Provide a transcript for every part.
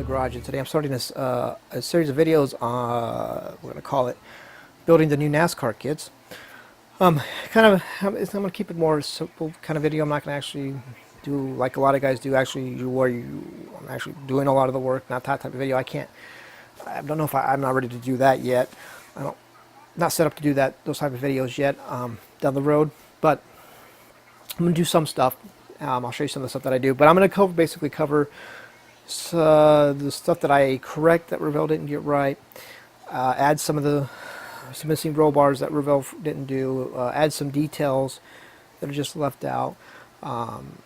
garage, and today I'm starting this a series of videos on, we're going to call it building the new NASCAR kits. I'm going to keep it more simple kind of video. I'm not going to actually do like a lot of guys do, I'm actually doing a lot of the work, not that type of video. I don't know if I'm not ready to do that yet. Not set up to do those type of videos yet down the road, but I'm going to do some stuff. I'll show you some of the stuff that I do, but I'm going to basically cover the stuff that I correct that Revell didn't get right, add some missing roll bars that Revell didn't do, add some details that are just left out, kind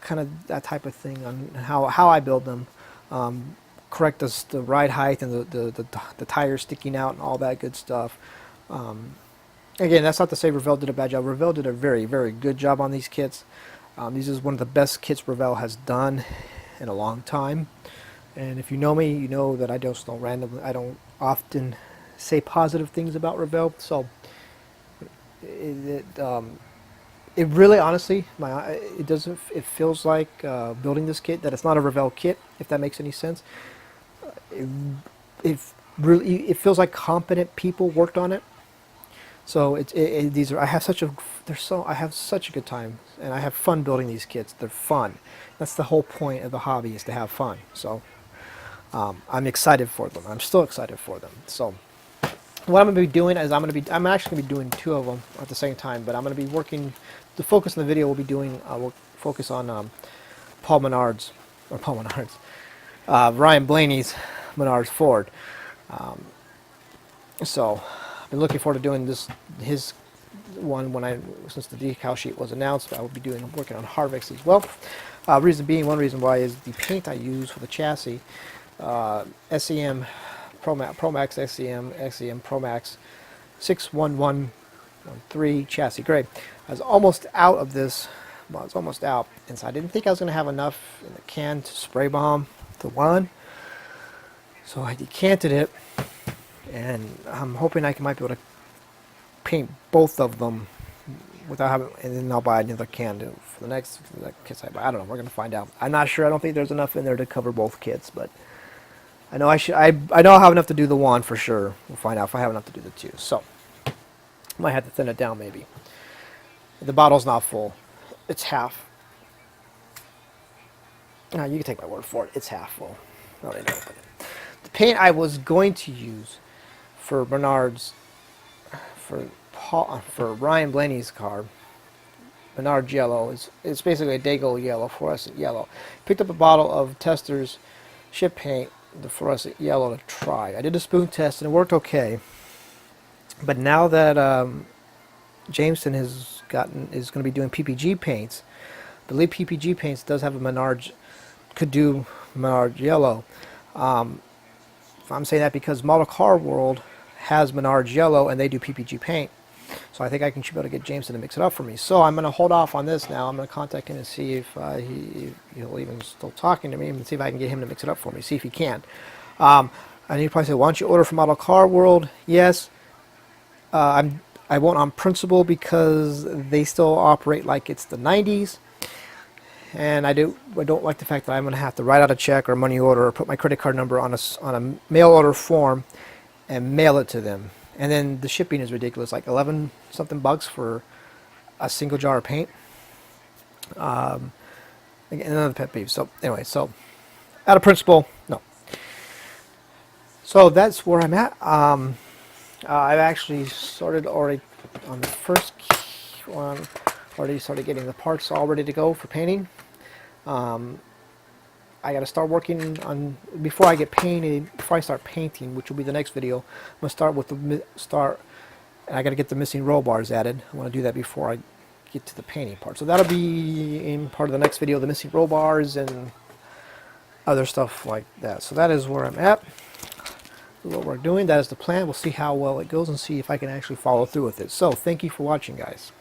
of that type of thing on how I build them, correct the ride height and the tires sticking out and all that good stuff. Again, that's not to say Revell did a bad job. Revell did a very, very good job on these kits. These is one of the best kits Revell has done in a long time. And if you know me, you know that I don't often say positive things about Revell. So it really, honestly, it feels like building this kit that it's not a Revell kit, if that makes any sense. It feels like competent people worked on it. So I have such a good time, and I have fun building these kits. They're fun. That's the whole point of the hobby, is to have fun. So I'm excited for them. I'm still excited for them. So what I'm going to be doing is I'm actually going to be doing two of them at the same time. But I'm going to be working. The focus of the video we'll focus on Ryan Blaney's Menards Ford. So I've been looking forward to doing his one since the decal sheet was announced. I will be working on Harvick's as well. One reason why is the paint I use for the chassis, SEM Promax SEM Promax 61113 chassis gray. I was almost out of this. Well, it's almost out, and so I didn't think I was going to have enough in the can to spray bomb the one. So I decanted it, and I'm hoping I might be able to paint both of them without having, and then I'll buy another can for the next kits I buy. I don't know. We're gonna find out. I'm not sure. I don't think there's enough in there to cover both kits, but I know I know I'll have enough to do the one for sure. We'll find out if I have enough to do the two. So I might have to thin it down maybe. The bottle's not full. It's half. No, you can take my word for it. It's half full. I already know open it. The paint I was going to use for Menards, for Ryan Blaney's car, Menards yellow, it's basically a Dago yellow, fluorescent yellow. Picked up a bottle of Tester's ship paint, the fluorescent yellow, to try. I did a spoon test and it worked okay. But now that Jameson is going to be doing PPG paints, I believe PPG paints does have a Menards, could do Menards yellow. I'm saying that because Model Car World has Menards yellow and they do PPG paint. So I think I can be able to get Jameson to mix it up for me. So I'm going to hold off on this now. I'm going to contact him and see if he'll even still talking to me, and see if I can get him to mix it up for me, see if he can. And he'd probably say, why don't you order from Model Car World? Yes. I won't on principle, because they still operate like it's the 90s. And I don't like the fact that I'm going to have to write out a check or a money order or put my credit card number on a mail order form and mail it to them. And then the shipping is ridiculous, like 11 something bucks for a single jar of paint. Again, another pet peeve. So anyway, so out of principle, no. So that's where I'm at. I've actually started already on the first one. Already started getting the parts all ready to go for painting. I got to start working on, before I start painting, which will be the next video. I'm going to start with and I got to get the missing roll bars added. I want to do that before I get to the painting part. So that'll be in part of the next video, the missing roll bars and other stuff like that. So that is where I'm at, what we're doing. That is the plan. We'll see how well it goes and see if I can actually follow through with it. So thank you for watching, guys.